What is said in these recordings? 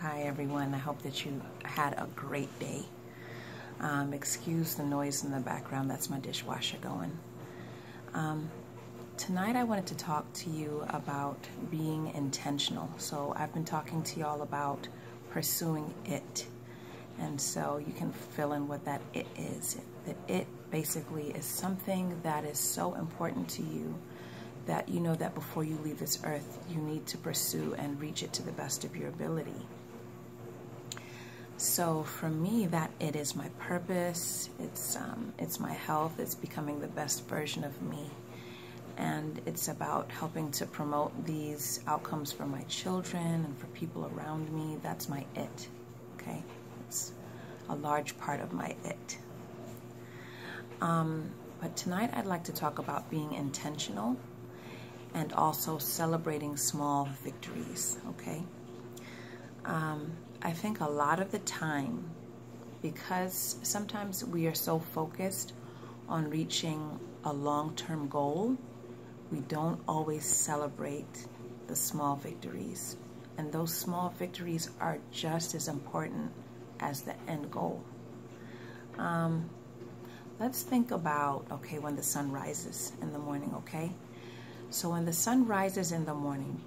Hi everyone, I hope that you had a great day. Excuse the noise in the background, that's my dishwasher going. Tonight I wanted to talk to you about being intentional. So I've been talking to y'all about pursuing it. And so you can fill in what that it is. That it basically is something that is so important to you that you know that before you leave this earth, you need to pursue and reach it to the best of your ability. So for me, that it is my purpose, it's my health, it's becoming the best version of me. And it's about helping to promote these outcomes for my children and for people around me. That's my it, okay? It's a large part of my it. But tonight I'd like to talk about being intentional and also celebrating small victories, okay? I think a lot of the time, because sometimes we are so focused on reaching a long-term goal, we don't always celebrate the small victories. And those small victories are just as important as the end goal. Let's think about, okay, when the sun rises in the morning, okay? So when the sun rises in the morning,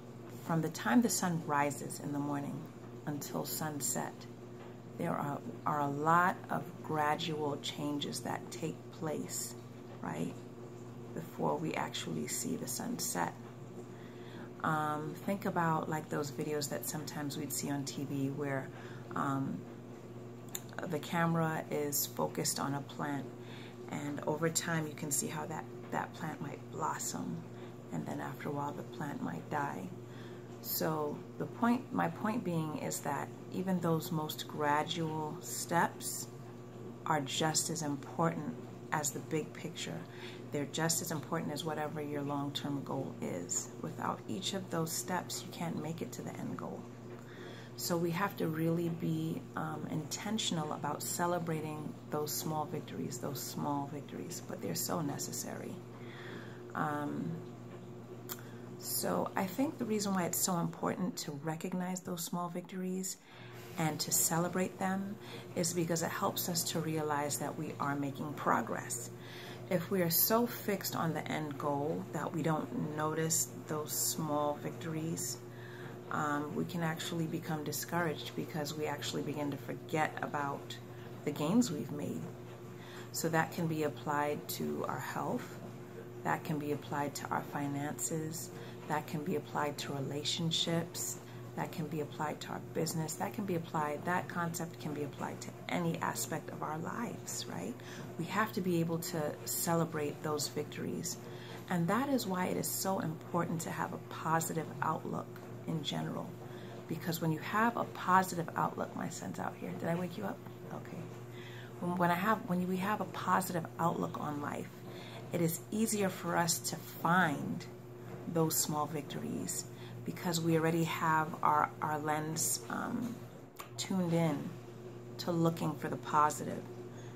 from the time the sun rises in the morning until sunset, there are a lot of gradual changes that take place, right, before we actually see the sunset. Think about like those videos that sometimes we'd see on TV where the camera is focused on a plant, and over time you can see how that plant might blossom, and then after a while the plant might die. So my point being is that even those most gradual steps are just as important as the big picture. They're just as important as whatever your long-term goal is. Without each of those steps, you can't make it to the end goal. So we have to really be intentional about celebrating those small victories, but they're so necessary. So I think the reason why it's so important to recognize those small victories and to celebrate them is because it helps us to realize that we are making progress. If we are so fixed on the end goal that we don't notice those small victories, we can actually become discouraged because we actually begin to forget about the gains we've made. So that can be applied to our health, that can be applied to our finances, that can be applied to relationships, that can be applied to our business, that concept can be applied to any aspect of our lives, right? We have to be able to celebrate those victories. And that is why it is so important to have a positive outlook in general. Because when you have a positive outlook, my son's out here. Did I wake you up? Okay. When we have a positive outlook on life, it is easier for us to find those small victories because we already have our lens tuned in to looking for the positive.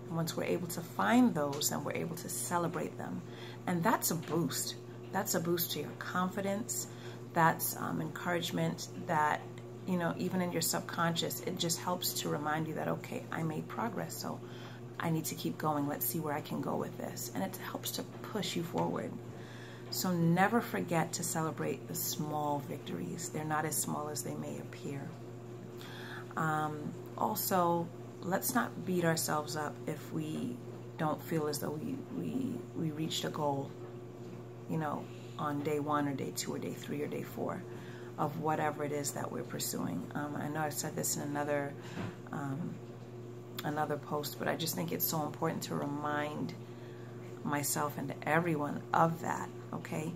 And once we're able to find those, then we're able to celebrate them. And that's a boost. That's a boost to your confidence. That's encouragement that, you know, even in your subconscious, it just helps to remind you that, okay, I made progress, so I need to keep going. Let's see where I can go with this. And it helps to push you forward. So never forget to celebrate the small victories. They're not as small as they may appear. Also, let's not beat ourselves up if we don't feel as though we reached a goal, you know, on day 1 or day 2 or day 3 or day 4 of whatever it is that we're pursuing. I know I've said this in another post, but I just think it's so important to remind myself and everyone of that, okay?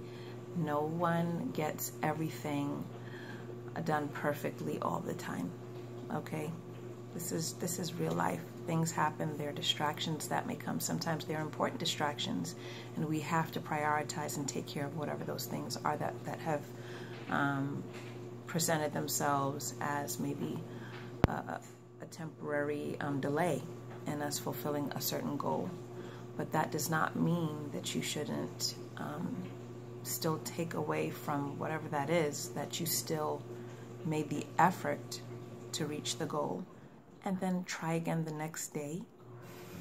No one gets everything done perfectly all the time, okay? This is real life. Things happen. There are distractions that may come. Sometimes they're important distractions, and we have to prioritize and take care of whatever those things are that have presented themselves as maybe a temporary delay in us fulfilling a certain goal. But that does not mean that you shouldn't still take away from whatever that is, that you still made the effort to reach the goal, and then try again the next day.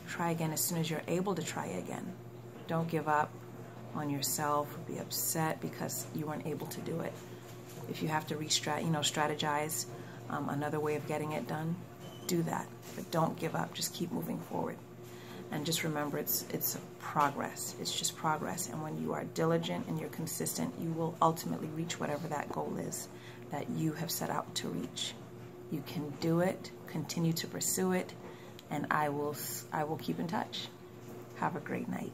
Try again as soon as you're able to try again. Don't give up on yourself or be upset because you weren't able to do it. If you have to strategize another way of getting it done, do that. But don't give up. Just keep moving forward. And just remember, it's a progress. It's just progress. And when you are diligent and you're consistent, you will ultimately reach whatever that goal is that you have set out to reach. You can do it. Continue to pursue it. And I will keep in touch. Have a great night.